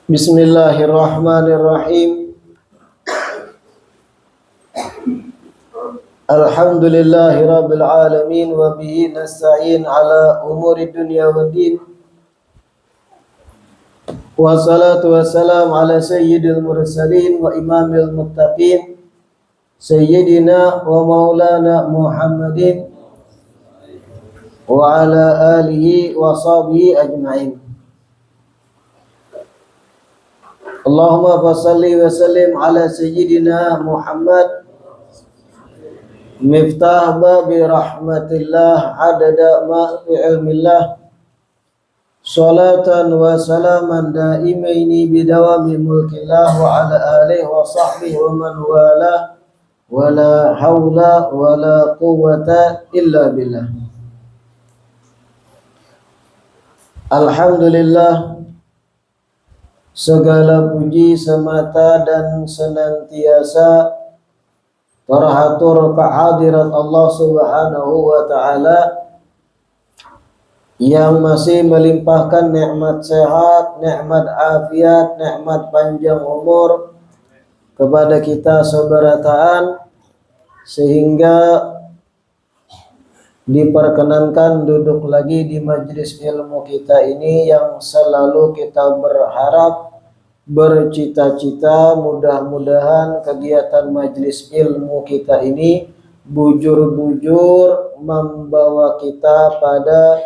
Bismillahirrahmanirrahim. Alhamdulillahirabbil alamin wa bihi nasta'in ala umuri dunya waddin. Wassalatu wassalam ala sayyidil mursalin wa imamil muttaqin sayyidina wa maulana Muhammadin wa ala alihi wa sahbihi ajma'in. Allahumma fassalli wa sallim ala sayyidina Muhammad miftah babi rahmatillah adada ma fi ilmillah salatan wa salaman daimaini bidawami mulkillah wa ala alihi wa sahbihi wa man wala wa la hawla wa la quwwata illa billah. Alhamdulillah, segala puji semata dan senantiasa terhatur kehadirat Allah Subhanahu wa taala yang masih melimpahkan nikmat sehat, nikmat afiat, nikmat panjang umur kepada kita seberataan sehingga diperkenankan duduk lagi di majelis ilmu kita ini yang selalu kita berharap, bercita-cita mudah-mudahan kegiatan majelis ilmu kita ini bujur-bujur membawa kita pada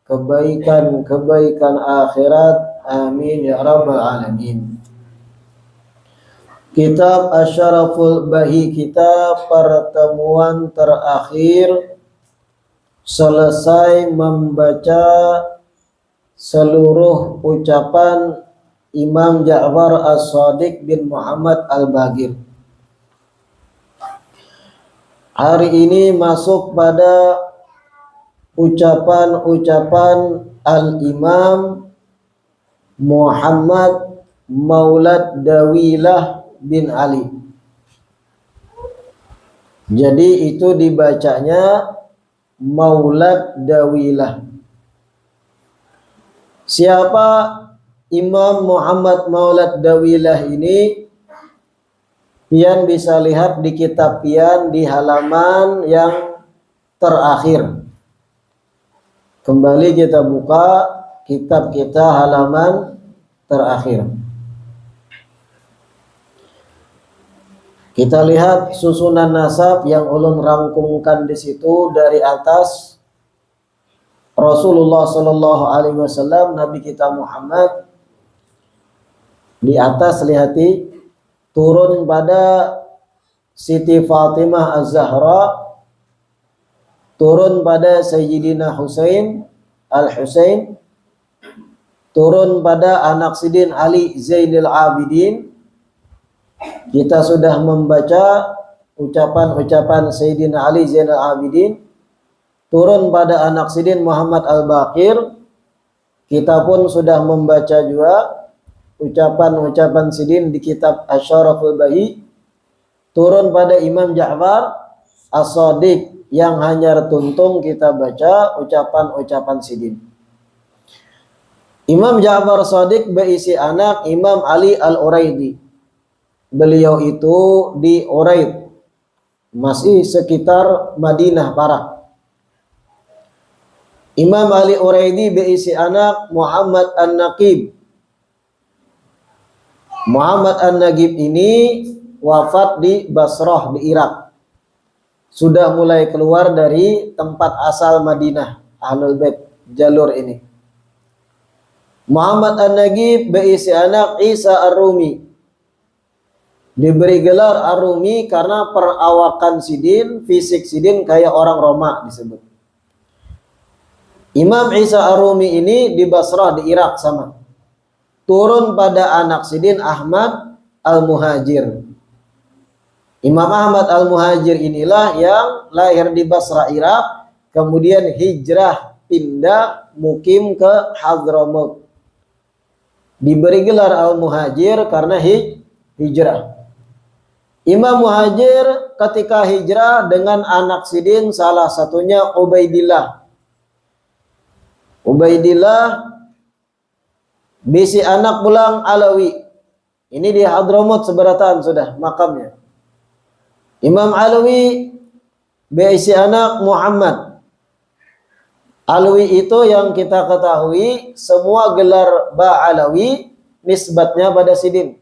kebaikan-kebaikan akhirat. Amin ya rabbal alamin. Kitab Asy-Syaraful Bahi kita pertemuan terakhir selesai membaca seluruh ucapan Imam Ja'far As-Shadiq bin Muhammad Al-Baqir. Hari ini masuk pada ucapan-ucapan Al-Imam Muhammad Maulad Dawilah bin Ali. Jadi itu dibacanya Maulad Dawilah. Siapa Imam Muhammad Maulad Dawilah ini? Pian bisa lihat di kitab pian di halaman yang terakhir. Kembali kita buka kitab kita halaman terakhir. Kita lihat susunan nasab yang ulun rangkumkan di situ dari atas Rasulullah Sallallahu Alaihi Wasallam, Nabi kita Muhammad. Di atas lihati turun pada Siti Fatimah Az-Zahra, turun pada Sayyidina Husain Al-Husain, turun pada anak Sidin Ali Zainil Abidin. Kita sudah membaca ucapan-ucapan Sayyidina Ali Zainal Abidin. Turun pada anak Sidin Muhammad Al-Baqir. Kita pun sudah membaca juga ucapan-ucapan Sidin di kitab Asy-Syaraful Bahi. Turun pada Imam Ja'far As-Shadiq yang hanya tuntung kita baca ucapan-ucapan Sidin. Imam Ja'far As-Shadiq berisi anak Imam Ali Al-Uraidi. Beliau itu di Uraid, masih sekitar Madinah Barat. Imam Ali Uraidi berisi anak Muhammad An-Naqib. Muhammad An-Naqib ini wafat di Basrah di Irak. Sudah mulai keluar dari tempat asal Madinah, Ahlul Bait, jalur ini. Muhammad An-Naqib berisi anak Isa Ar-Rumi. Diberi gelar Ar-Rumi karena perawakan Sidin, fisik Sidin kayak orang Roma disebut. Imam Isa Ar-Rumi ini di Basrah di Irak sama. Turun pada anak Sidin Ahmad Al-Muhajir. Imam Ahmad Al-Muhajir inilah yang lahir di Basrah Irak, kemudian hijrah pindah mukim ke Hadramaut. Diberi gelar Al-Muhajir karena hijrah. Imam Muhajir ketika hijrah dengan anak Sidin salah satunya Ubaidillah. Ubaidillah Bisi anak pulang Alawi. Ini di Hadramut seberataan sudah makamnya. Imam Alawi bisi anak Muhammad. Alawi itu yang kita ketahui semua gelar Ba'alawi nisbatnya pada Sidin.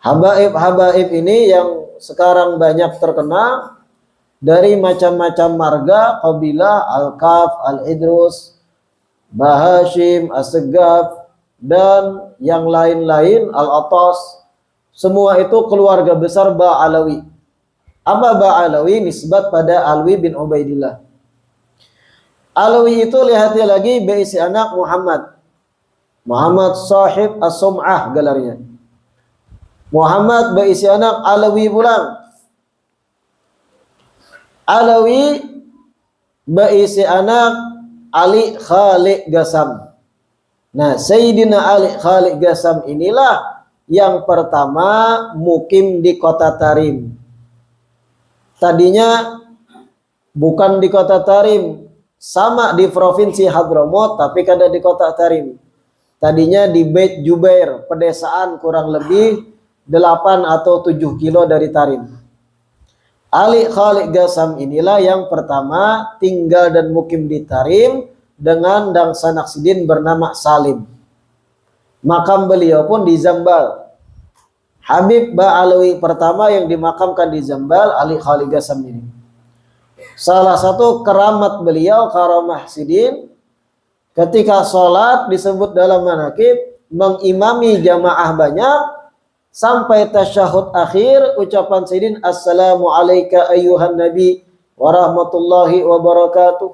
Habaib ini yang sekarang banyak terkenal dari macam-macam marga, kabilah, Al-Kaf, Al-Idrus, Bahashim, As-Segaf, dan yang lain-lain, Al-Atas. Semua itu keluarga besar Ba'alawi. Apa Ba'alawi? Nisbat pada Alwi bin Ubaidillah. Alawi itu lihatnya lagi beisi anak Muhammad. Muhammad sahib as-sum'ah gelarnya. Muhammad beisi anak Alawi pulang. Alawi beisi anak Ali Khaliq Gasam. Nah, Sayyidina Ali Khaliq Gasam inilah yang pertama mukim di kota Tarim. Tadinya bukan di kota Tarim, sama di provinsi Hadramut, tapi kada di kota Tarim. Tadinya di Beit Jubair, pedesaan kurang lebih 8 atau 7 kilo dari Tarim. Ali Khaliq Gasam inilah yang pertama tinggal dan mukim di Tarim dengan dang sanak sidin bernama Salim. Makam beliau pun di Zambal. Habib Ba'alawi pertama yang dimakamkan di Zambal, Ali Khaliq Gasam ini. Salah satu keramat beliau, karamah sidin, ketika sholat disebut dalam manakib, mengimami jamaah banyak, sampai tasyahud akhir, ucapan sidin, Assalamu alayka ayyuhan nabi warahmatullahi wabarakatuh.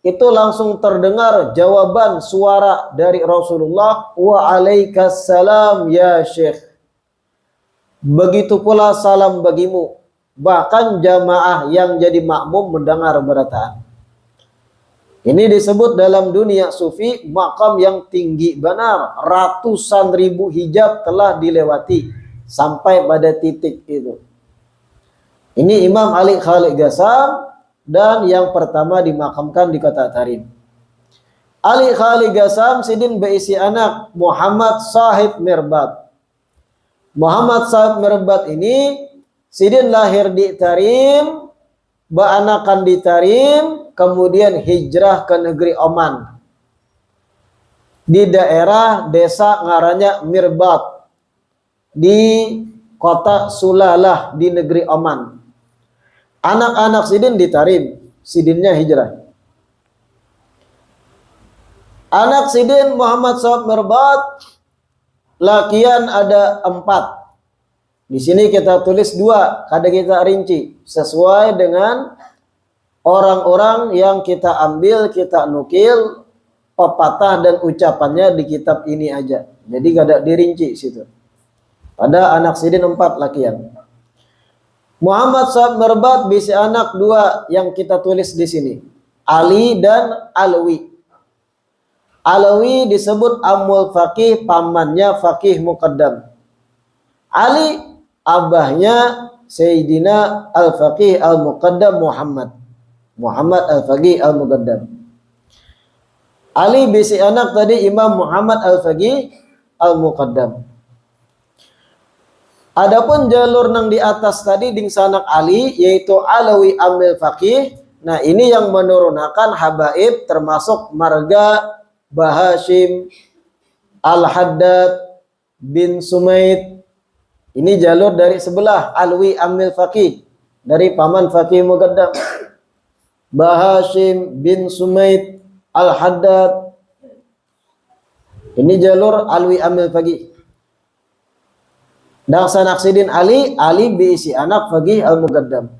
Itu langsung terdengar jawaban suara dari Rasulullah, wa alaikassalam ya syekh. Begitu pula salam bagimu. Bahkan jamaah yang jadi makmum mendengar berataan. Ini disebut dalam dunia sufi makam yang tinggi benar. Ratusan ribu hijab telah dilewati sampai pada titik itu. Ini Imam Ali Khaliq Gasam dan yang pertama dimakamkan di kota Tarim. Ali Khaliq Gasam sidin beisi anak Muhammad Sahib Mirbat. Muhammad Sahib Mirbat ini sidin lahir di Tarim, beranakan di Tarim, kemudian hijrah ke negeri Oman. Di daerah desa ngarannya Mirbat, di kota Sulalah di negeri Oman. Anak-anak sidin di Tarim, sidinnya hijrah. Anak sidin Muhammad Sahib Mirbat, lakian ada 4. Di sini kita tulis 2, kada kita rinci sesuai dengan orang-orang yang kita ambil, kita nukil pepatah dan ucapannya di kitab ini aja. Jadi kada dirinci situ. Pada anak sidin 4 lakian. Muhammad Sahib Mirbat bisi anak 2 yang kita tulis di sini, Ali dan Alawi. Alawi disebut Amul Faqih, pamannya Faqih Muqaddam. Ali abahnya Sayyidina Al-Faqih Al-Muqaddam Muhammad Al-Faqih Al-Muqaddam. Ali bisi anak tadi Imam Muhammad Al-Faqih Al-Muqaddam. Adapun jalur nang di atas tadi ding sanak Ali yaitu Alawi Amil Faqih. Nah, ini yang menurunkan habaib termasuk marga Bahashim Al-Haddad bin Sumaid. Ini jalur dari sebelah Alwi Amil Faqih dari paman Faqih Muqaddam. Bahashim bin Sumaid Al-Haddad. Ini jalur Alwi Amil Faqih. Dan sanak sidin Ali biisi anak Faqih Al-Muqaddam.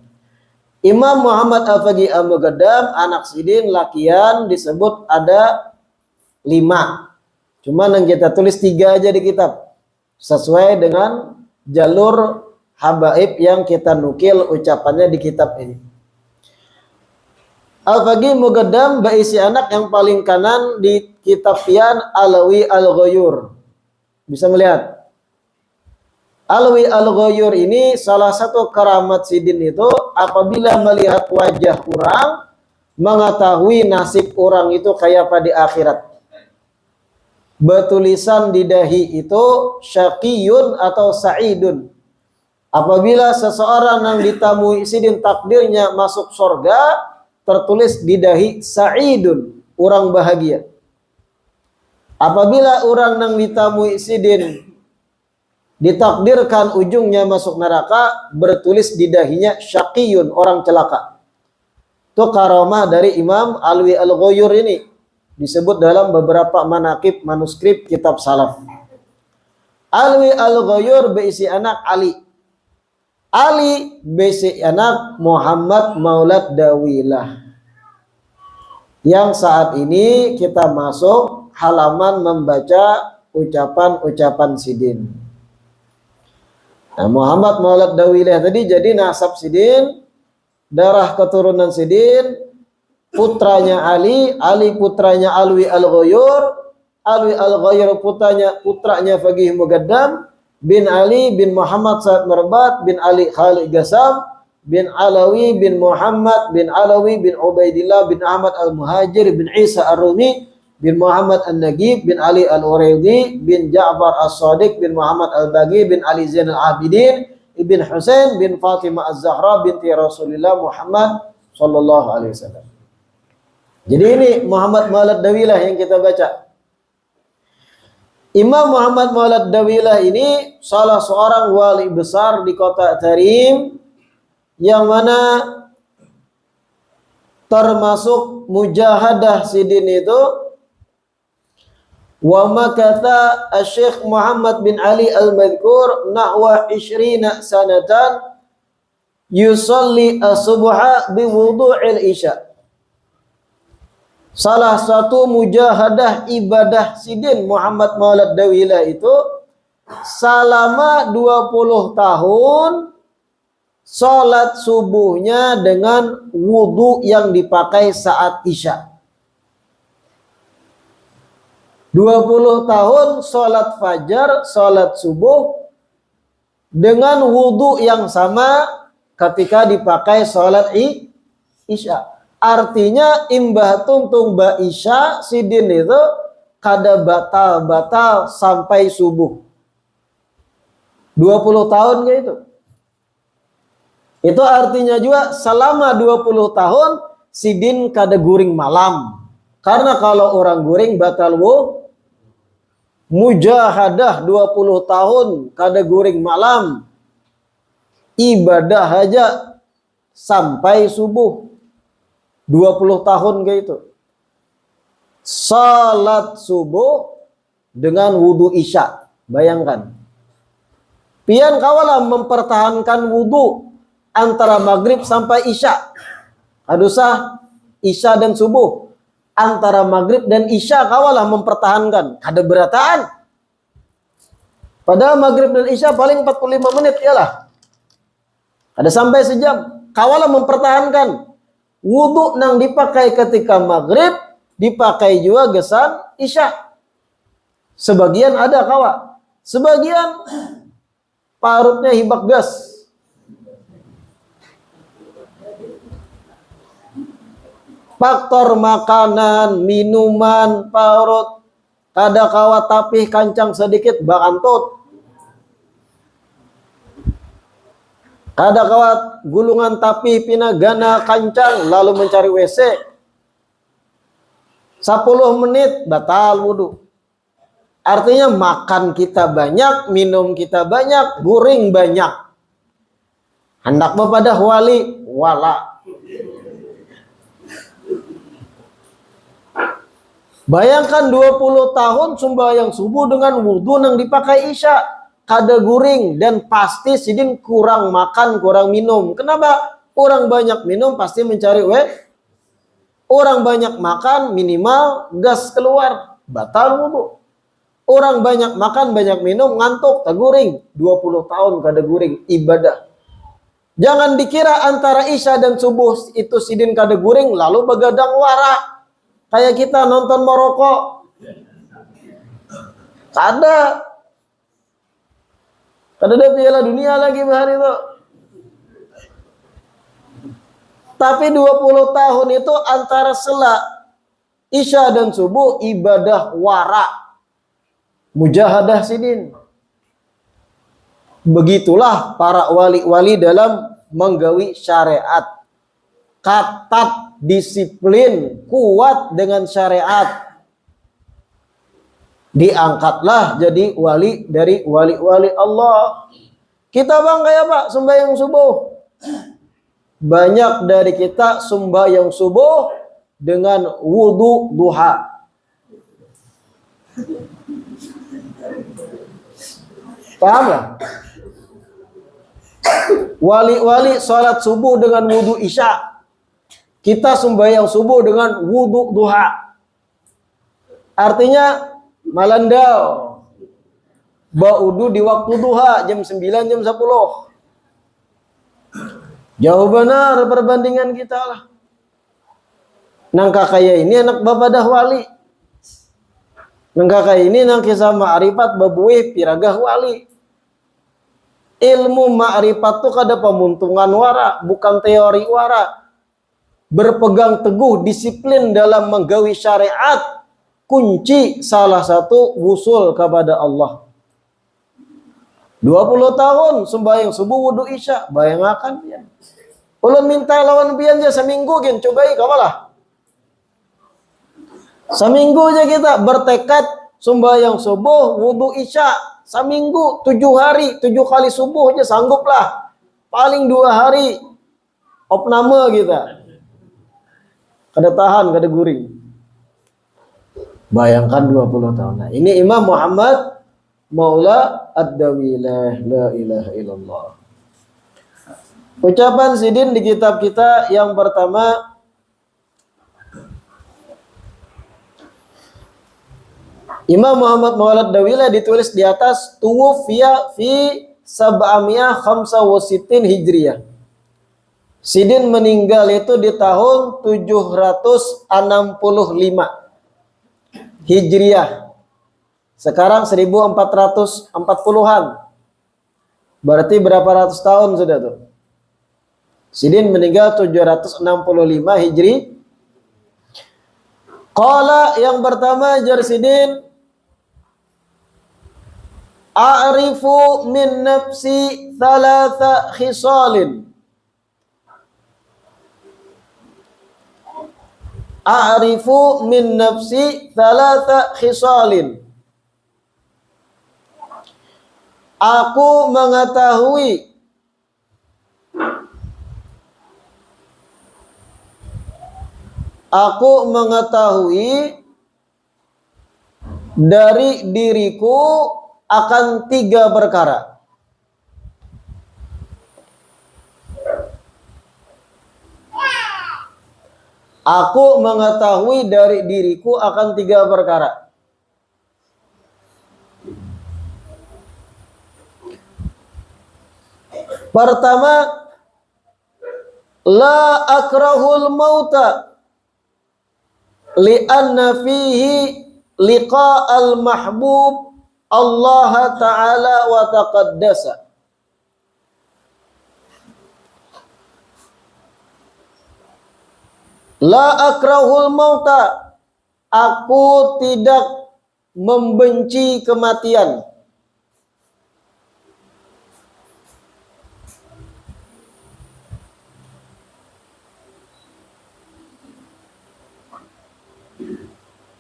Imam Muhammad Al-Faqih Al-Muqaddam anak sidin lakian disebut ada 5. Cuma yang kita tulis 3 aja di kitab. Sesuai dengan jalur habaib yang kita nukil ucapannya di kitab ini. Al-Faqih Muqaddam berisi anak yang paling kanan di kitab pian Alawi Al-Ghayur. Bisa melihat. Alawi Al-Ghayur ini salah satu keramat sidin itu apabila melihat wajah orang, mengetahui nasib orang itu kayak apa di akhirat. betulisan di dahi itu syaqiyun atau sa'idun. Apabila seseorang yang ditamui sidin takdirnya masuk surga, tertulis di dahi sa'idun, orang bahagia. Apabila orang yang ditamui sidin ditakdirkan ujungnya masuk neraka, bertulis di dahinya syaqiyun, orang celaka. Itu karamah dari Imam Alwi Al-Ghayur ini. Disebut dalam beberapa manaqib manuskrip kitab salaf. Alwi Al-Ghayur berisi anak Ali. Ali berisi anak Muhammad Maulad Dawilah. Yang saat ini kita masuk halaman membaca ucapan-ucapan sidin. Nah, Muhammad Maulad Dawilah tadi jadi nasab sidin, darah keturunan sidin, putranya Ali, Ali putranya Alwi Al-Ghayur, Alwi Al-Ghayur putranya Faqih Muqaddam, bin Ali bin Muhammad Sa'ad Marbat bin Ali Khalid Gassam bin Alawi bin Muhammad bin Alawi bin Ubaidillah bin Ahmad Al-Muhajir bin Isa Ar-Rumi bin Muhammad An-Nagib bin Ali Al-Uraidi bin Ja'far As-Sadiq bin Muhammad Al-Baqi bin Ali Zain Al-Abidin ibn Husain bin Fatimah Az-Zahra binti Rasulullah Muhammad sallallahu alaihi wasallam. Jadi ini Muhammad Maulad Dawilah yang kita baca. Imam Muhammad Maulad Dawilah ini salah seorang wali besar di kota Tarim yang mana termasuk mujahadah sidin itu. Wa makatha Syekh Muhammad bin Ali Al-Madhkur nahwa 20 sanatan yusalli as-subha bi wudu'il isya. Salah satu mujahadah ibadah sidin Muhammad Maulad Dawilah itu selama 20 tahun salat subuhnya dengan wudu yang dipakai saat isya. 20 tahun salat fajar, salat subuh dengan wudu yang sama ketika dipakai salat isya. Artinya imbah tuntung ba isya sidin itu kada batal-batal sampai subuh. 20 tahun gitu. Itu artinya juga selama 20 tahun sidin kada guring malam. Karena kalau orang guring batal mujahadah 20 tahun kada guring malam. Ibadah aja sampai subuh. 20 tahun gitu. Salat subuh dengan wudu isya. Bayangkan. Pian kawalah mempertahankan wudu antara maghrib sampai isya. Adusah isya dan subuh. Antara maghrib dan isya kawalah mempertahankan. Kada berataan. Padahal maghrib dan isya paling 45 menit ialah. Ada sampai sejam. Kawalah mempertahankan. Wudu nang dipakai ketika maghrib dipakai juga gesan isya. Sebagian ada kawa, sebagian parutnya hibak gas. Faktor makanan, minuman, parut kada kawa tapih kancang sedikit bakantut. Kada kawat gulungan tapi pinagana kancang lalu mencari WC. 10 menit batal wudu. Artinya makan kita banyak, minum kita banyak, guring banyak. Hendak pada wali wala. Bayangkan 20 tahun sembahyang subuh dengan wudu yang dipakai isya. Kada guring dan pasti sidin kurang makan, kurang minum. Kenapa? Orang banyak minum pasti mencari orang banyak makan minimal gas keluar, batal wudu. Orang banyak makan, banyak minum, ngantuk, tak guring. 20 tahun kada guring ibadah. Jangan dikira antara isya dan subuh itu sidin kada guring lalu begadang wara. Kayak kita nonton merokok. Kada ada piala dunia lagi bahan itu. Tapi 20 tahun itu antara sela isya dan subuh ibadah wara. mujahadah sidin. Begitulah para wali-wali dalam menggawi syariat. Katat, disiplin, kuat dengan syariat. Diangkatlah jadi wali dari wali-wali Allah. Kita bang kayak Pak sembahyang subuh. Banyak dari kita sembahyang subuh dengan wudu duha. Paham lah? Wali-wali sholat subuh dengan wudu isya. Kita sembahyang subuh dengan wudu duha. Artinya malandau. Baudu di waktu duha jam 9 jam 10. Jauh benar perbandingan kita lah. Nang kakaya ini anak bapak dah wali. Nang kakaya ini nang kisah ma'rifat babuih piragah wali. Ilmu ma'rifat tuh kada pemuntungan wara, bukan teori wara. Berpegang teguh disiplin dalam menggawi syariat kunci salah satu wusul kepada Allah. 20 tahun sembahyang subuh wudu isya, bayangkan pian. Ulun minta lawan pian aja seminggu gen cobai kamalah. Seminggu aja kita bertekad sembahyang subuh wudu isya, seminggu 7 hari 7 kali subuh aja sanggup lah. Paling 2 hari opname kita. Kada tahan, kada guring. Bayangkan 20 tahun. Nah, ini Imam Muhammad Maula Ad-Dawilah, la ilaha illallah. Ucapan sidin di kitab kita yang pertama, Imam Muhammad Maula Ad-Dawilah ditulis di atas tuwfiya fi 765 Hijriyah. Sidin meninggal itu di tahun 765 Hijriah. Sekarang 1440-an. Berarti berapa ratus tahun sudah tuh? Sidin meninggal 765 Hijri. Qala yang pertama jar Sidin, a'rifu min nafsi thalatha khisalin. A'rifu min nafsi thalatha khisalin. Aku mengetahui dari diriku akan 3 perkara. Aku mengetahui dari diriku akan 3 perkara. Pertama, la akrahul mauta li'anna fihi liqa'al mahbub Allah Ta'ala wa taqaddasa. La akrahul mauta, aku tidak membenci kematian.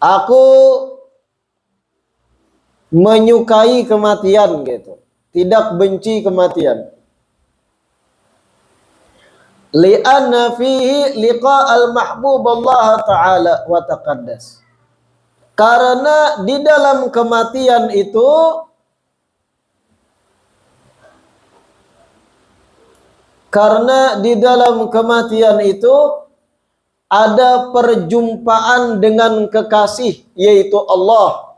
Aku menyukai kematian gitu, tidak benci kematian. Li'anna fihi liqa'al mahbub Allah Ta'ala wa taqaddas. Karena di dalam kematian itu ada perjumpaan dengan kekasih, yaitu Allah.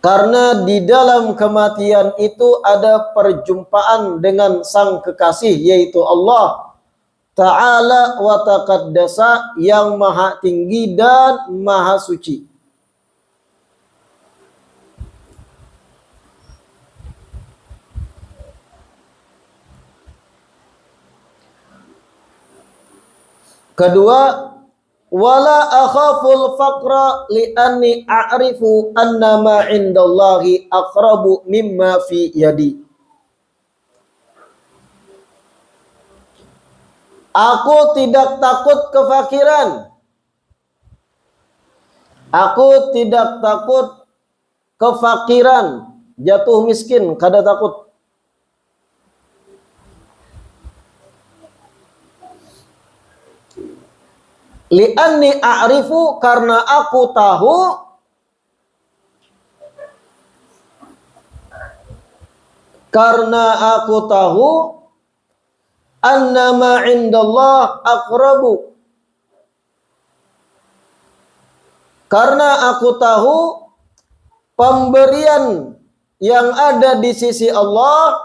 Karena di dalam kematian itu ada perjumpaan dengan sang kekasih, yaitu Allah Ta'ala wa taqaddasa, yang maha tinggi dan maha suci. Kedua, wala akhaful faqra li'anni a'rifu anna ma 'indallahi aqrabu mimma fi yadi. Aku tidak takut kefakiran. Aku tidak takut kefakiran, jatuh miskin, kada takut. Li'anni a'rifu, karena aku tahu, annama indallah aqrabu, karena aku tahu pemberian yang ada di sisi Allah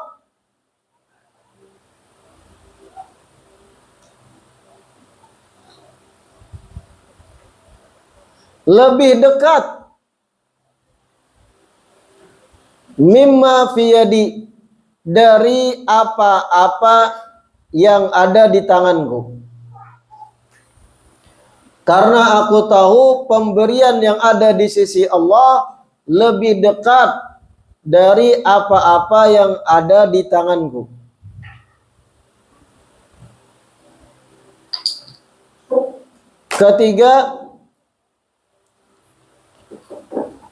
lebih dekat mimma fiyadi, dari apa-apa yang ada di tanganku. Karena aku tahu pemberian yang ada di sisi Allah lebih dekat dari apa-apa yang ada di tanganku. Ketiga,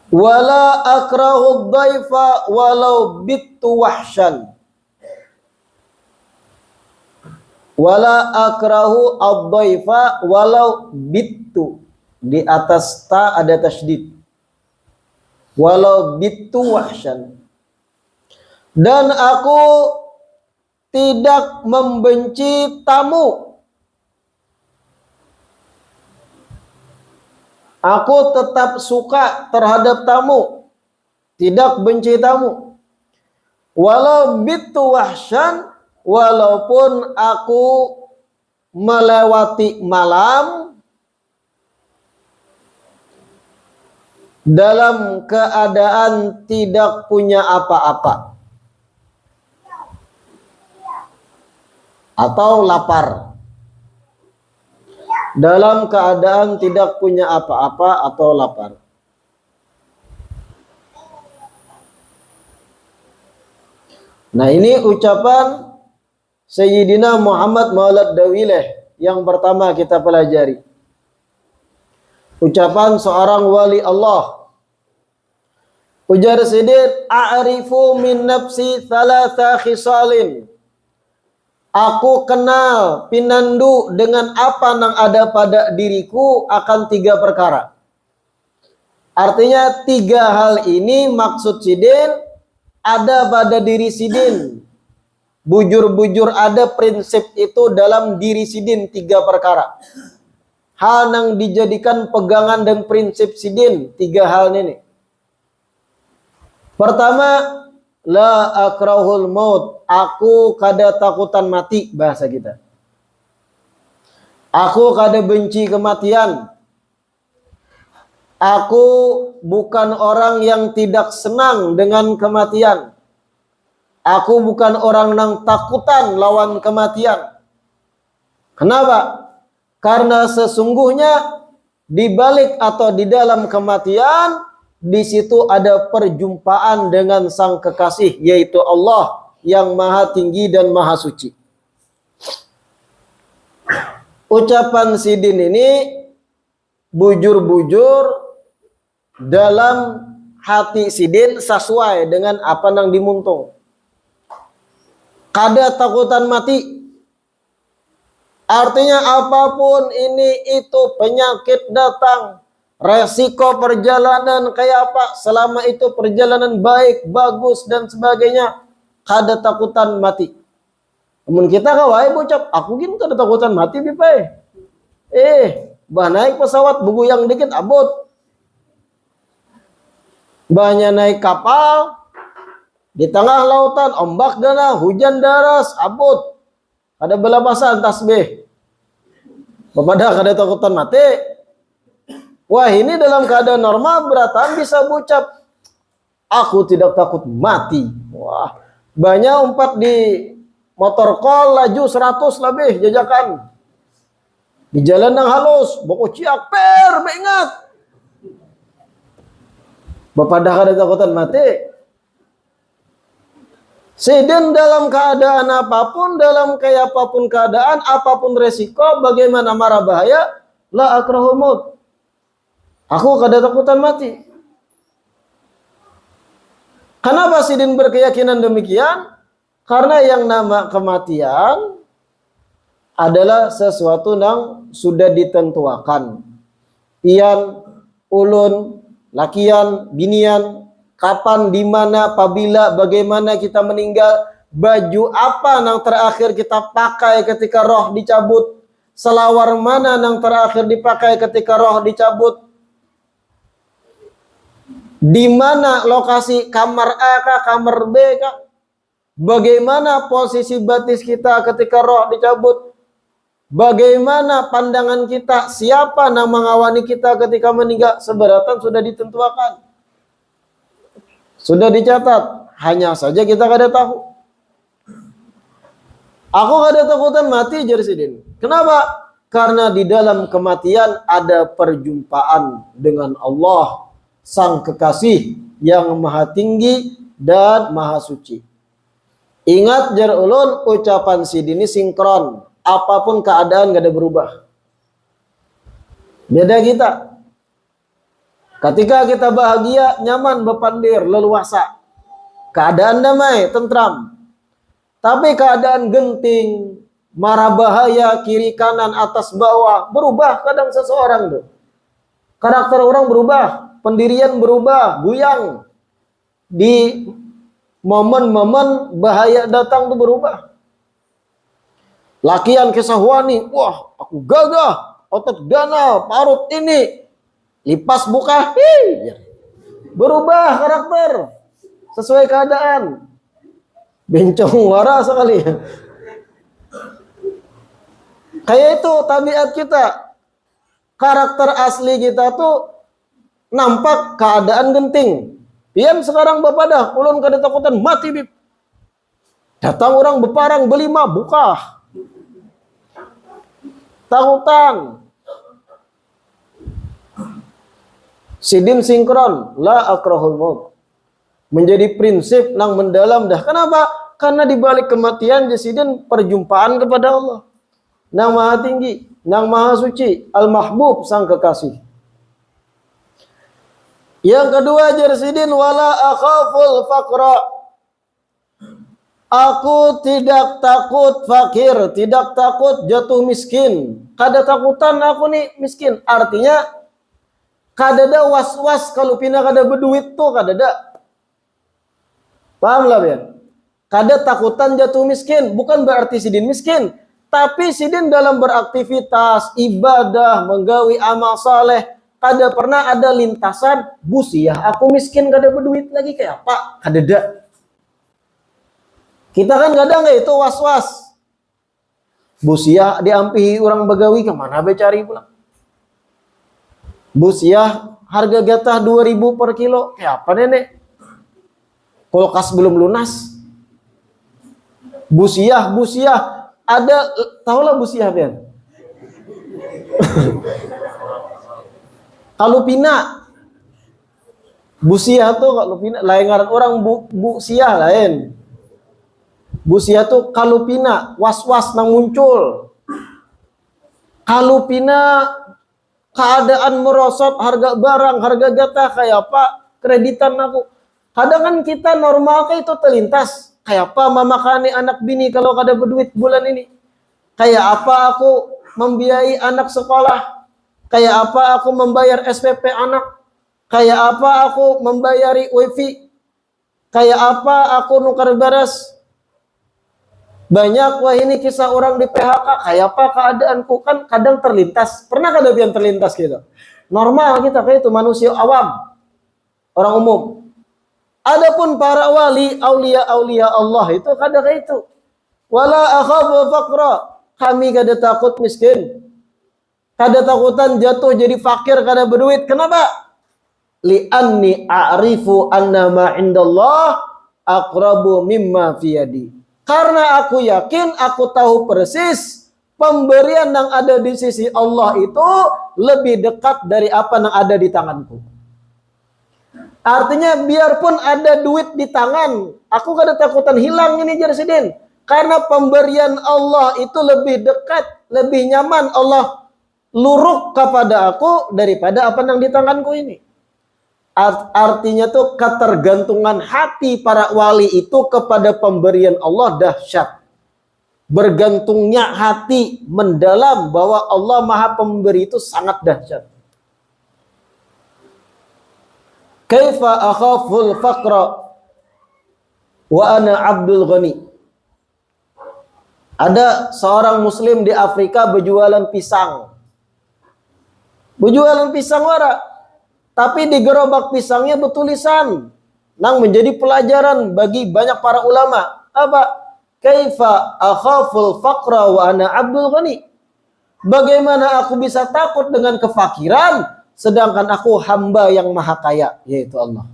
wala akrahu dhaifa walau bittu wahsyan. Wala akrahu ad-dhaifa walau bittu. Di atas ta ada tasydid. Walau bittu wahsyan. Dan aku tidak membenci tamu. Aku tetap suka terhadap tamu, tidak benci tamu. Walau bittu wahsyan, walaupun aku melewati malam dalam keadaan tidak punya apa-apa atau lapar. Dalam keadaan tidak punya apa-apa atau lapar. Nah, ini ucapan Sayyidina Muhammad Maulad Dawileh yang pertama kita pelajari. Ucapan seorang wali Allah. Ujar Siddiq, a'rifu min nafsi thalatha khisalin. Aku kenal pinandu dengan apa yang ada pada diriku akan 3 perkara. Artinya 3 hal ini maksud Sidin ada pada diri Sidin. Bujur-bujur ada prinsip itu dalam diri Sidin 3 perkara. Hal yang dijadikan pegangan dan prinsip Sidin 3 hal ini. Pertama, la akrahul maut, aku kada takutan mati, bahasa kita. Aku kada benci kematian. Aku bukan orang yang tidak senang dengan kematian. Aku bukan orang yang takutan lawan kematian. Kenapa? Karena sesungguhnya di balik atau di dalam kematian, di situ ada perjumpaan dengan sang kekasih, yaitu Allah yang maha tinggi dan maha suci. Ucapan Sidin ini bujur-bujur dalam hati Sidin sesuai dengan apa yang dimuntung. Kada takutan mati. Artinya apapun ini itu penyakit datang, resiko perjalanan kayak apa, selama itu perjalanan baik, bagus dan sebagainya, kada takutan mati. Namun kita kawai bocap, aku gini kada takutan mati bipai. Bah naik pesawat buguyang dikit abot. Bahnya naik kapal di tengah lautan, ombak dana, hujan deras, abot. Ada bela basan tasbih. Pepada kada takutan mati. Wah, ini dalam keadaan normal beratan bisa ucap, aku tidak takut mati. Wah, banyak umpat di motor kol laju 100 lebih jajakan. Di jalan yang halus, boko ciak per, ingat. Bapak dah ada takutan mati. Sidin dalam keadaan apapun, dalam kayak apapun keadaan, apapun resiko, bagaimana marah bahaya, la akrahul maut. Aku kada takutan mati. Kenapa Sidin berkeyakinan demikian? Karena yang nama kematian adalah sesuatu yang sudah ditentuakan. Pian, ulun, lakian, binian, kapan, di mana, apabila, bagaimana kita meninggal, baju apa yang terakhir kita pakai ketika roh dicabut, selawar mana yang terakhir dipakai ketika roh dicabut, di mana lokasi kamar A kah, kamar B kah, bagaimana posisi batis kita ketika roh dicabut, bagaimana pandangan kita, siapa yang mengawani kita ketika meninggal, seberatan sudah ditentukan. Sudah dicatat, hanya saja kita kada tahu. Aku kada takutan mati, jar Sidin. Kenapa? Karena di dalam kematian ada perjumpaan dengan Allah, Sang Kekasih yang Maha Tinggi dan Maha Suci. Ingat jar ulun, ucapan Sidin ini sinkron. Apapun keadaan kada berubah. Beda kita. Ketika kita bahagia, nyaman, bepandir, leluasa. Keadaan damai, tentram. Tapi keadaan genting, marah bahaya, kiri kanan, atas bawah, berubah kadang seseorang tuh. Karakter orang berubah, pendirian berubah, buyang. Di momen-momen bahaya datang tuh berubah. Lakian kesahwani, wah aku gagah, otot dana, parut ini. Lipas buka, berubah karakter sesuai keadaan. Bencong wara sekali. Kayak itu tabiat kita. Karakter asli kita tuh nampak keadaan genting. Pian sekarang bapak dah, ulun kada takutan mati bib. Datang orang beparang belima buka. Takutan. Sidin sinkron, la akrahul maut. Menjadi prinsip nang mendalam dah. Kenapa? Karena di balik kematian di Sidin perjumpaan kepada Allah. Nang Maha Tinggi, nang Maha Suci, Al-Mahbub, Sang Kekasih. Yang kedua jar Sidin, wala akhaful faqra. Aku tidak takut fakir, tidak takut jatuh miskin. Kada takutan aku nih miskin. Artinya kada ada was-was kalau pina kada berduit tuh kada ada. Paham lah ya? Kada takutan jatuh miskin, bukan berarti Sidin miskin, tapi Sidin dalam beraktivitas, ibadah, menggawi amal saleh, kada pernah ada lintasan busiah aku miskin kada berduit lagi kayak apa? Kada ada. Kita kan kadang nggak itu was-was. Busiah diampihi orang begawi kemana be cari pulang? Busiah harga getah 2.000 per kilo. Kayak apa nenek? Kulkas belum lunas. Busiah ada, tahulah busiah Ben. Kalupina. Busiah tuh kalupina, lain ngaran orang busiah lain. Busiah tuh kalupina, was-was nang muncul. Kalupina keadaan merosot harga barang, harga getah kayak apa, kreditan aku. Kadang kan kita normal kayak itu terlintas. Kayak apa memakani anak bini kalau kada berduit bulan ini. Kayak apa aku membiayai anak sekolah. Kayak apa aku membayar SPP anak. Kayak apa aku membayari wifi. Kayak apa aku nukar beres. Banyak wah ini kisah orang di PHK. Kayak apa keadaanku, kan kadang terlintas. Pernah kada yang terlintas gitu. Normal kita kayak itu manusia awam. Orang umum. Adapun para wali, aulia Allah itu kada kayak itu. Wala akhafu faqra. Kami kada takut miskin. Kada takutan jatuh jadi fakir kada berduit. Kenapa? Li'anni a'rifu anna ma indallah aqrabu mimma fi yadi. Karena aku yakin, aku tahu persis pemberian yang ada di sisi Allah itu lebih dekat dari apa yang ada di tanganku. Artinya biarpun ada duit di tangan, aku gak ada takutan hilang ini Jarsidin. Karena pemberian Allah itu lebih dekat, lebih nyaman. Allah luruk kepada aku daripada apa yang di tanganku ini. Artinya tuh ketergantungan hati para wali itu kepada pemberian Allah dahsyat. Bergantungnya hati mendalam bahwa Allah Maha Pemberi itu sangat dahsyat. Kaifa akhaful faqra wa ana abdul ghani. Ada seorang muslim di Afrika berjualan pisang. Berjualan pisang wara. Tapi di gerobak pisangnya bertulisan nang menjadi pelajaran bagi banyak para ulama. Apa? Kaifa akhaful faqra wa ana abdul ghani. Bagaimana aku bisa takut dengan kefakiran sedangkan aku hamba yang maha kaya, yaitu Allah.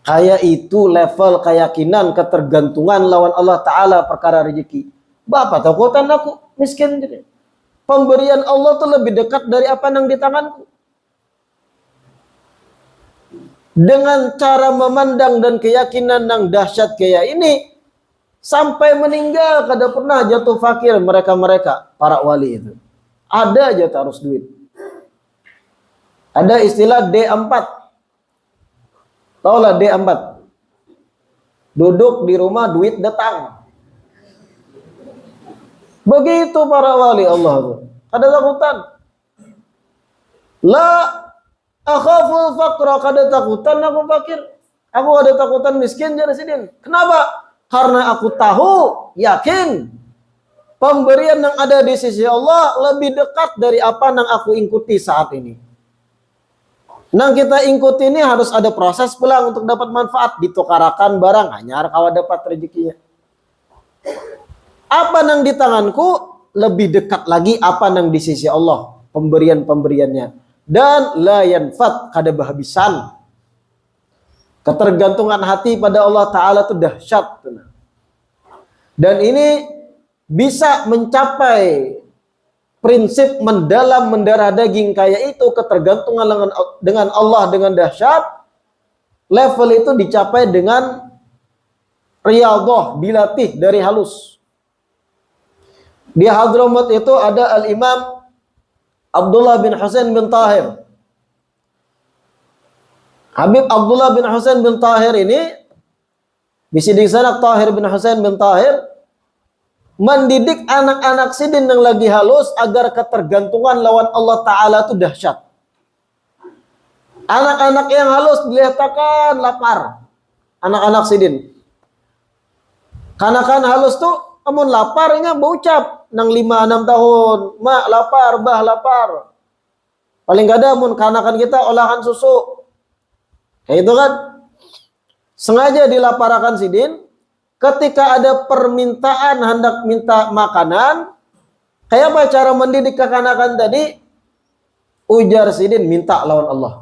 Kaya itu level keyakinan, ketergantungan lawan Allah Ta'ala perkara rezeki. Bapak takutan aku miskin. Pemberian Allah itu lebih dekat dari apa yang di tanganku. Dengan cara memandang dan keyakinan yang dahsyat kayak ini, sampai meninggal kada pernah jatuh fakir mereka-mereka, para wali itu. Ada aja harus duit. Ada istilah D4. Taulah D4. Duduk di rumah duit datang. Begitu para wali Allah itu. Kada takutan. La akhaful faqra, kada takutan aku fakir. Aku ada takutan miskin Jarsidin. Kenapa? Karena aku tahu, yakin pemberian yang ada di sisi Allah lebih dekat dari apa yang aku ikuti saat ini. Nang kita ikuti ini harus ada proses pulang untuk dapat manfaat, ditukarakan barang hanya kalau dapat rezekinya. Apa nang di tanganku lebih dekat lagi apa nang di sisi Allah, pemberian-pemberiannya. Dan la yanfat, kada berhabisan. Ketergantungan hati pada Allah Ta'ala itu dahsyat. Dan ini bisa mencapai prinsip mendalam mendarah daging kayak itu, ketergantungan dengan Allah dengan dahsyat. Level itu dicapai dengan riyadhah, dilatih dari halus. Di Hadramaut itu ada Al-Imam Abdullah bin Husain bin Tahir. Habib Abdullah bin Husain bin Tahir ini bisa di sana Tahir bin Husain bin Tahir mendidik anak-anak sidin yang lagi halus agar ketergantungan lawan Allah Ta'ala itu dahsyat. Anak-anak yang halus dilihatkan lapar. Anak-anak sidin. Kanakan halus tuh amun laparnya berucap nang 5-6 tahun. Mak lapar, bah lapar. Paling gak ada amun kanakan kita olahan susu. Kayak itu kan. Sengaja dilaparakan sidin. Ketika ada permintaan hendak minta makanan, kayak apa cara mendidik kekanakan tadi? Ujar sidin minta lawan Allah.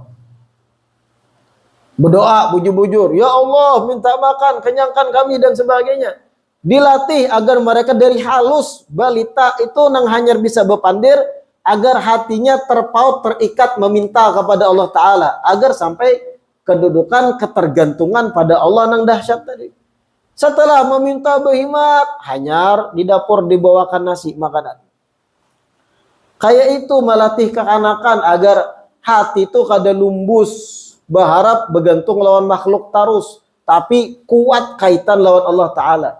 Berdoa bujur-bujur, ya Allah minta makan, kenyangkan kami dan sebagainya. Dilatih agar mereka dari halus balita itu nang hanyar bisa berpandir agar hatinya terpaut terikat meminta kepada Allah Ta'ala agar sampai kedudukan ketergantungan pada Allah nang dahsyat tadi. Setelah meminta berhimat, hanyar di dapur dibawakan nasi makanan. Kayak itu melatih kekanakan agar hati itu kada lumbus, berharap bergantung lawan makhluk tarus, tapi kuat kaitan lawan Allah Ta'ala.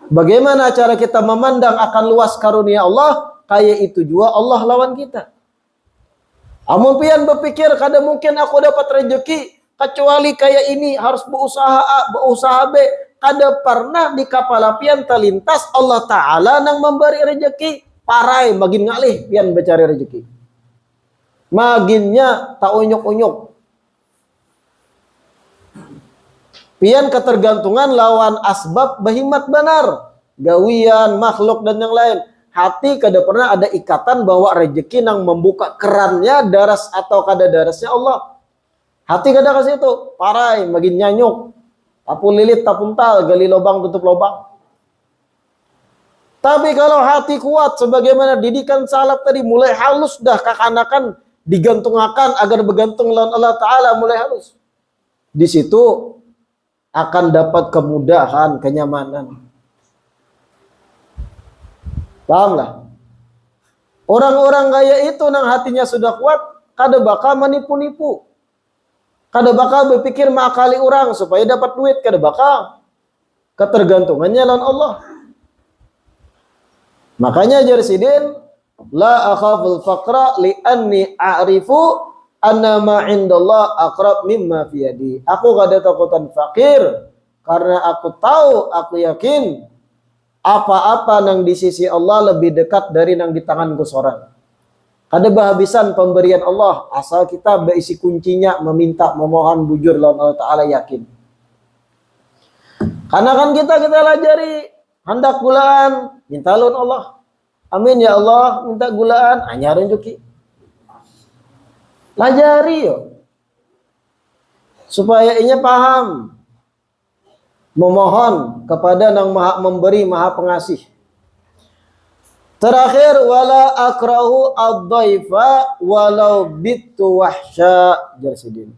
Bagaimana cara kita memandang akan luas karunia Allah, kayak itu juga Allah lawan kita. Amun pian berpikir kada mungkin aku dapat rezeki kecuali kayak ini, harus berusaha A, berusaha B. Kada pernah di kapal pian terlintas Allah Ta'ala nang memberi rezeki. Parai, magin ngalih pian bercari rezeki. Maginnya tak unyuk-unyuk. Pian ketergantungan lawan asbab berhimat benar. Gawian, makhluk dan yang lain. Hati kada pernah ada ikatan bahwa rezeki nang membuka kerannya daras atau kada darasnya Allah. Hati kada ke situ, parai, makin nyanyuk. Tapu lilit, tapun tal, gali lubang, tutup lubang. Tapi kalau hati kuat, sebagaimana didikan salaf tadi, mulai halus dah kekanakan, digantungkan agar bergantung lawan Allah Ta'ala, mulai halus. Di situ akan dapat kemudahan, kenyamanan. Paham lah? Orang-orang kaya itu nang hatinya sudah kuat, kada bakal menipu-nipu. Kada bakal berpikir mengakali orang supaya dapat duit, kada bakal. Ketergantungannya lawan Allah. Makanya Jarsidin, la akhaful faqra li'anni a'rifu anna ma indallah aqrab mimma fi yadi. Aku kada takutan fakir karena aku tahu, aku yakin apa-apa nang di sisi Allah lebih dekat dari nang di tanganku seorang. Kada bahabisan pemberian Allah asal kita berisi kuncinya, meminta, memohon bujur lawan Allah Ta'ala, yakin. Karena kan kita lajari hendak gulaan, minta lawan Allah. Amin ya Allah, minta gulaan, anyarin juki. Lajari yo. Supaya inya paham. Memohon kepada nang maha memberi, maha pengasih. Terakhir, wala akrahu ad-dhaifa walau bitu wahsya. Jarsidin.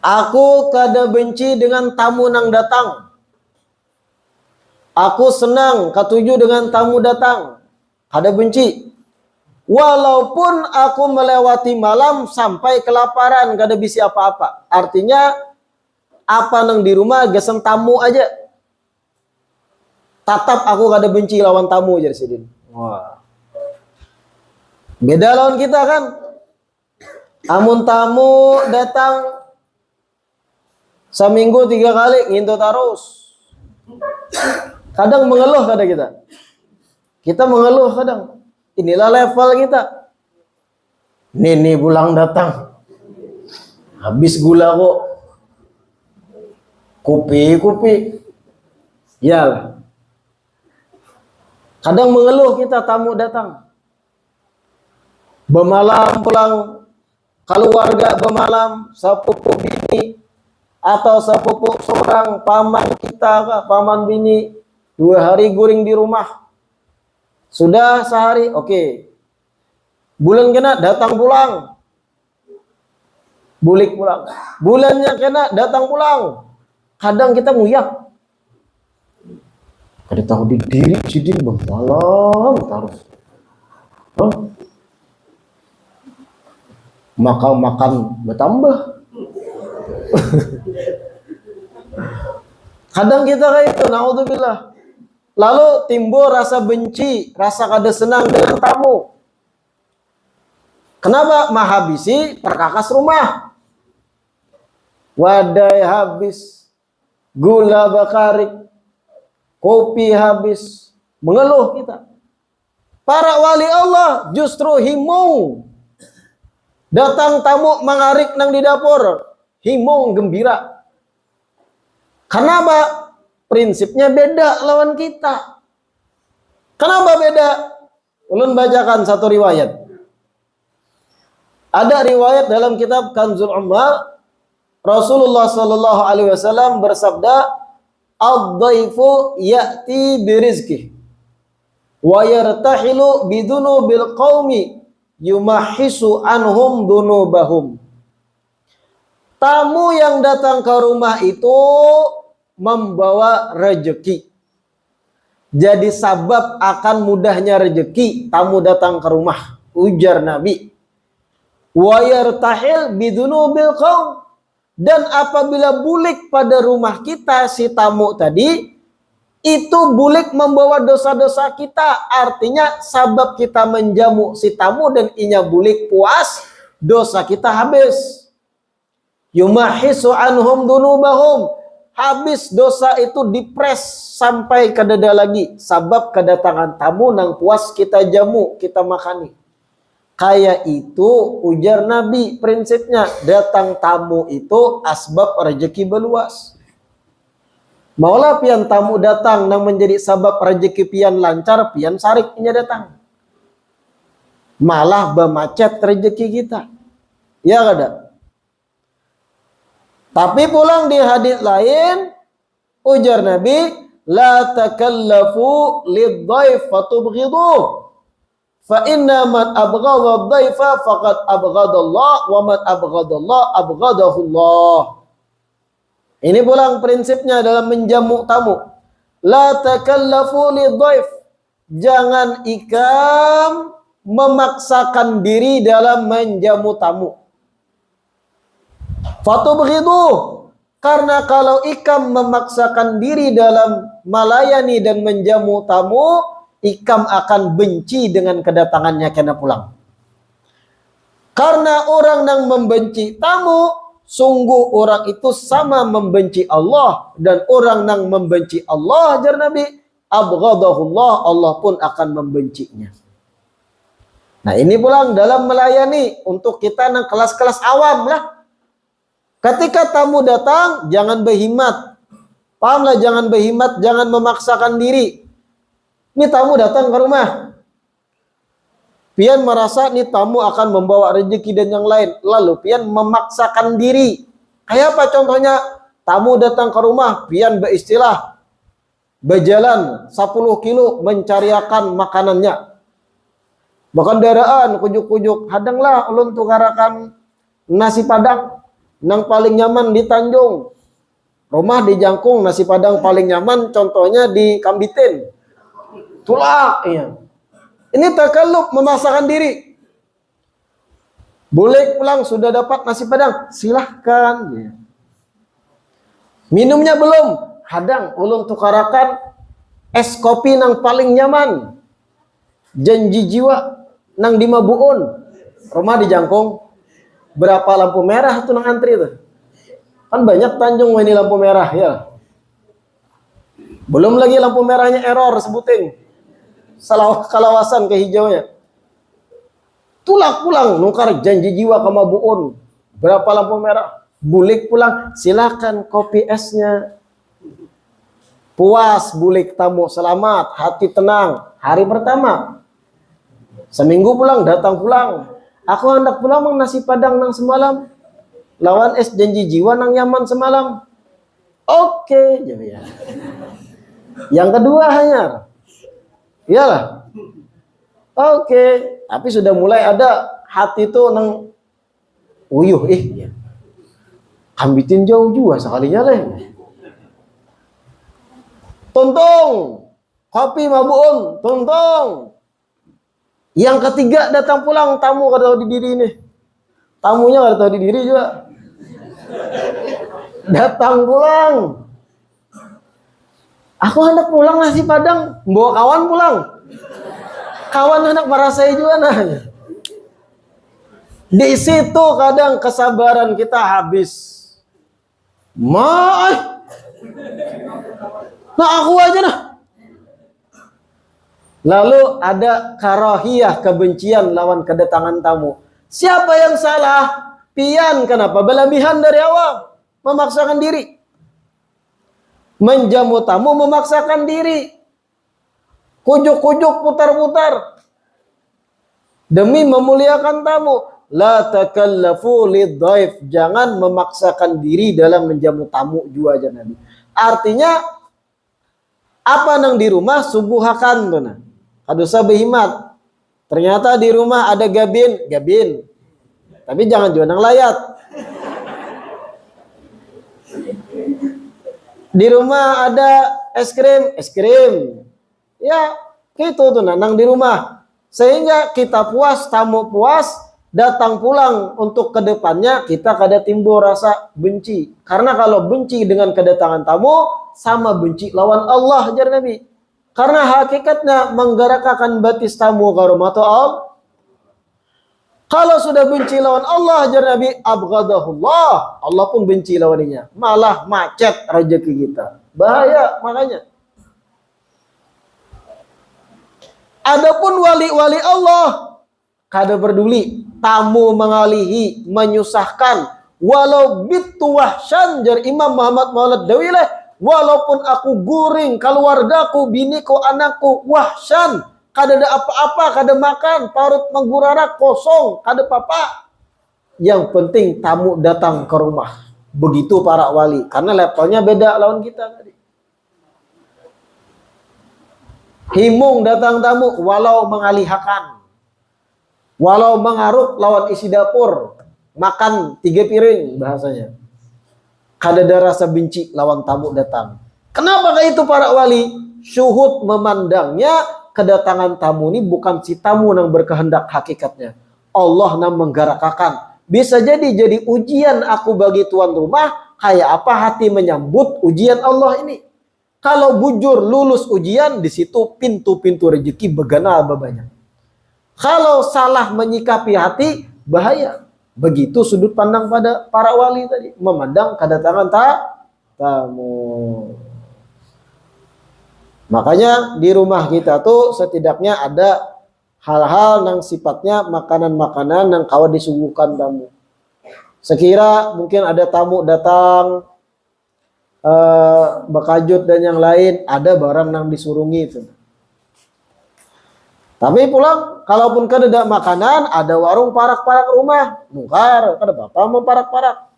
Aku kada benci dengan tamu nang datang. Aku senang katuju dengan tamu datang. Kada benci. Walaupun aku melewati malam sampai kelaparan, kada bisi apa-apa. Artinya apa nang di rumah geseng tamu aja. Tatap aku kada benci lawan tamu, Jarsidin. Wah. Beda lawan kita kan. Amun tamu datang seminggu 3 kali ngintu terus. Kadang mengeluh kadang kita. Kita mengeluh kadang. Inilah level kita. Nih pulang datang. Habis gula kok. Kopi. Iyalah. Kadang mengeluh kita tamu datang. Bemalam pulang, keluarga bemalam, sepupu bini atau sepupu seorang paman kita, paman bini, 2 hari guring di rumah. Sudah sehari, oke. Bulan kena datang pulang. Bulik pulang. Bulannya kena datang pulang. Kadang kita nguyak. Kada tahu diri sidin bang malam terus. Makan bertambah. Kadang kita kayak itu, naudzubillah. Lalu timbul rasa benci, rasa kada senang dengan tamu. Kenapa? Mahabisi perkakas rumah. Wadai habis, gula bakarik, kopi habis, mengeluh kita. Para wali Allah justru himung. Datang tamu mengarik nang di dapur, himung gembira. Kenapa? Prinsipnya beda lawan kita. Kenapa beda? Ulun bacakan satu riwayat. Ada riwayat dalam kitab Kanzul Ummal, Rasulullah sallallahu alaihi wasallam bersabda, "Ad-dhaifu ya'ti birizqih wa yartahilu bidunubil qaumi yumahisu anhum dunubahum." Tamu yang datang ke rumah itu membawa rejeki. Jadi sabab akan mudahnya rejeki tamu datang ke rumah, ujar Nabi. Wa yartahil bidunubil qaum. Dan apabila bulik pada rumah kita si tamu tadi, itu bulik membawa dosa-dosa kita. Artinya sabab kita menjamu si tamu dan inya bulik puas, dosa kita habis. Yumahisu anhum dunubahum. Habis dosa itu dipres sampai ke dada lagi. Sabab kedatangan tamu nang puas kita jamu, kita makani. Kayak itu ujar Nabi prinsipnya. Datang tamu itu asbab rezeki berluas. Maulah pian tamu datang nang menjadi sabab rezeki pian lancar, pian sariknya datang. Malah bermacet rezeki kita. Ya kada? Tapi pulang di hadis lain ujar Nabi, la takallafu lidhaif fatubghiduh. Fa inna man abghadha dhaifa faqad abghadallah wa man abghadallah abghadahullah. Ini pulang prinsipnya dalam menjamu tamu. La takallafu lidhaif. Jangan ikam memaksakan diri dalam menjamu tamu. Fatubghiduh. Karena kalau ikam memaksakan diri dalam melayani dan menjamu tamu, ikam akan benci dengan kedatangannya kena pulang. Karena orang yang membenci tamu, sungguh orang itu sama membenci Allah. Dan orang yang membenci Allah, jar Nabi, abghadahullah, Allah pun akan membencinya. Nah ini pulang dalam melayani untuk kita yang kelas-kelas awam lah. Ketika tamu datang, jangan berhimat. Pahamlah, jangan berhimat, jangan memaksakan diri. Ini tamu datang ke rumah. Pian merasa nih tamu akan membawa rezeki dan yang lain. Lalu pian memaksakan diri. Kayak apa contohnya? Tamu datang ke rumah, pian beristilah berjalan 10 kilo mencariakan makanannya. Bahkan daraan, kujuk-kujuk, hadanglah ulun tukarakan nasi padang. Nang paling nyaman di Tanjung. Rumah di Jangkung, nasi padang paling nyaman contohnya di Kambitin. Tulak, iya. Ini takalluf, memaksakan diri. Boleh pulang, sudah dapat nasi padang, silahkan. Minumnya belum? Hadang, ulun tukarakan es kopi nang paling nyaman. Janji jiwa nang di Mabuun. Rumah di Jangkung. Berapa lampu merah tuh nang antri tuh? Kan banyak Tanjung ini lampu merah ya. Belum lagi lampu merahnya error sebuting. Salah kalawasan ke hijaunya. Tulak pulang nukar janji jiwa ke Mabuun. Berapa lampu merah? Bulik pulang, silakan kopi esnya. Puas bulik tamu, selamat, hati tenang. Hari pertama. Seminggu pulang, datang pulang. Aku hendak pulang mang nasi padang nang semalam. Lawan es janji jiwa nang nyaman semalam. Oke, jadi ya. Yang kedua hanya, iyalah. Oke, tapi sudah mulai ada hati itu nang uyuh Kambitin jauh juga sekalinya lah. Tuntung, kopi Mabuun, tuntung. Yang ketiga datang pulang tamu kada tahu diri ini. Tamunya kada tahu diri juga. Datang pulang. Aku hendak pulang nasi padang, bawa kawan pulang. Kawan hendak merasai juga nah. Di situ kadang kesabaran kita habis. Nah aku aja nah. Lalu ada karahiyah, kebencian lawan kedatangan tamu. Siapa yang salah? Pian, kenapa? Berlebihan dari awal. Memaksakan diri. Menjamu tamu memaksakan diri. Kujuk-kujuk, putar-putar. Demi memuliakan tamu. La takallafu lidhaif. Jangan memaksakan diri dalam menjamu tamu juga aja Nabi. Artinya, apa nang di rumah subuhakan tuh nah. Kadosa behimat. Ternyata di rumah ada gabin. Tapi jangan jual nang layat. Di rumah ada es krim. Ya, gitu tuh nang di rumah. Sehingga kita puas, tamu puas, datang pulang untuk kedepannya kita kada timbul rasa benci. Karena kalau benci dengan kedatangan tamu, sama benci lawan Allah, jar Nabi. Karena hakikatnya menggerakkan batis tamu ke rumah Allah. Kalau sudah benci lawan Allah, jar Nabi, abghadahullah. Allah pun benci lawannya. Malah macet rezeki kita. Bahaya makanya. Adapun wali-wali Allah, kada peduli. Tamu mengalihi, menyusahkan. Walau bitu wahsyan, jar Imam Muhammad Maulad Dawilah. Walaupun aku guring, keluargaku, biniku, anakku, wahsyan, kada ada apa-apa, kada makan, parut menggurara, kosong, kada apa-apa. Yang penting tamu datang ke rumah. Begitu para wali, karena levelnya beda lawan kita tadi. Himung datang tamu walau mengalihakan, walau mengaruk lawan isi dapur, makan 3 piring bahasanya. Kadada rasa benci lawan tamu datang. Kenapa itu para wali? Syuhud memandangnya kedatangan tamu ini bukan si tamu yang berkehendak hakikatnya. Allah yang menggarakakan. Bisa jadi ujian aku bagi tuan rumah, kayak apa hati menyambut ujian Allah ini. Kalau bujur lulus ujian, di situ pintu-pintu rezeki begana banyak. Kalau salah menyikapi hati, bahaya. Begitu sudut pandang pada para wali tadi, memandang kedatangan tamu. Makanya di rumah kita tuh setidaknya ada hal-hal yang sifatnya makanan-makanan yang kawat disuguhkan tamu. Sekira mungkin ada tamu datang, bekajut dan yang lain, ada barang yang disurungi itu. Tapi pulang, kalaupun kada makanan, ada warung parak-parak rumah. Nukar, kada bapak mau parak-parak.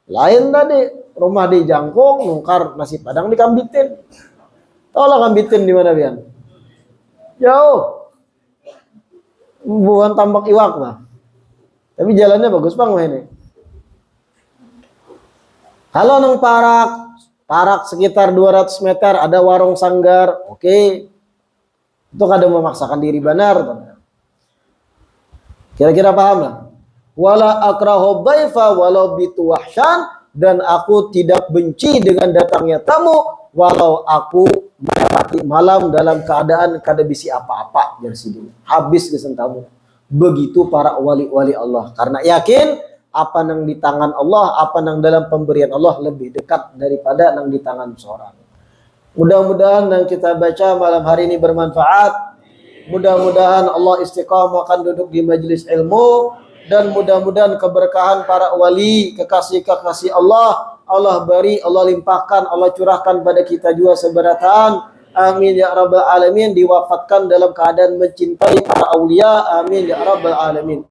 Lain tadi, rumah di Jangkung, nukar nasi padang di Kambitin. Tahu lah Kambitin di mana Bian? Jauh. Bukan tambak iwak lah. Tapi jalannya bagus bang ini. Kalau nang parak sekitar 200 meter ada warung sanggar, oke. Itu kada memaksakan diri benar. Kira-kira paham lah. Wala akrahu dhaifa walau bitu wahsyan, dan aku tidak benci dengan datangnya tamu walau aku mendapati malam dalam keadaan kada bisi apa-apa dari sini. Habis kesan tamu. Begitu para wali-wali Allah, karena yakin apa yang di tangan Allah, apa yang dalam pemberian Allah lebih dekat daripada yang di tangan seorang. Mudah-mudahan yang kita baca malam hari ini bermanfaat. Mudah-mudahan Allah istiqamahkan duduk di majelis ilmu, dan mudah-mudahan keberkahan para wali, kekasih-kekasih Allah, Allah beri, Allah limpahkan, Allah curahkan pada kita juga seberatan. Amin ya rabbal alamin. Diwafatkan dalam keadaan mencintai para aulia. Amin ya rabbal alamin.